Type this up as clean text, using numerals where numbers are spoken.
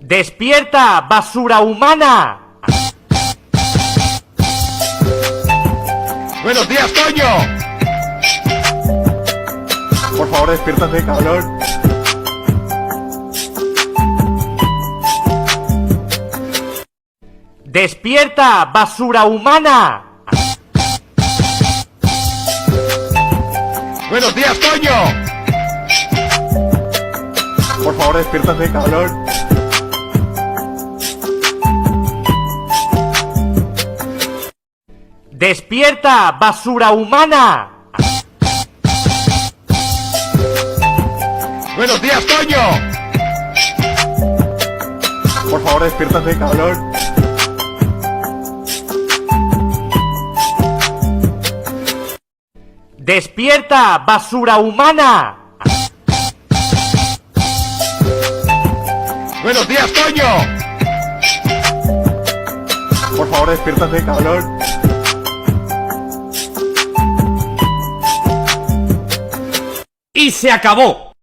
¡Despierta, basura humana! ¡Buenos días, Toño! Por favor, despiértate, cabrón. ¡Despierta, basura humana! ¡Buenos días, Toño! Por favor, despiértate, cabrón. ¡Despierta, basura humana! ¡Buenos días, Toño! Por favor, despiértate, cabrón. ¡Despierta, basura humana! ¡Buenos días, Toño! Por favor, despiértate, cabrón. ¡Y se acabó!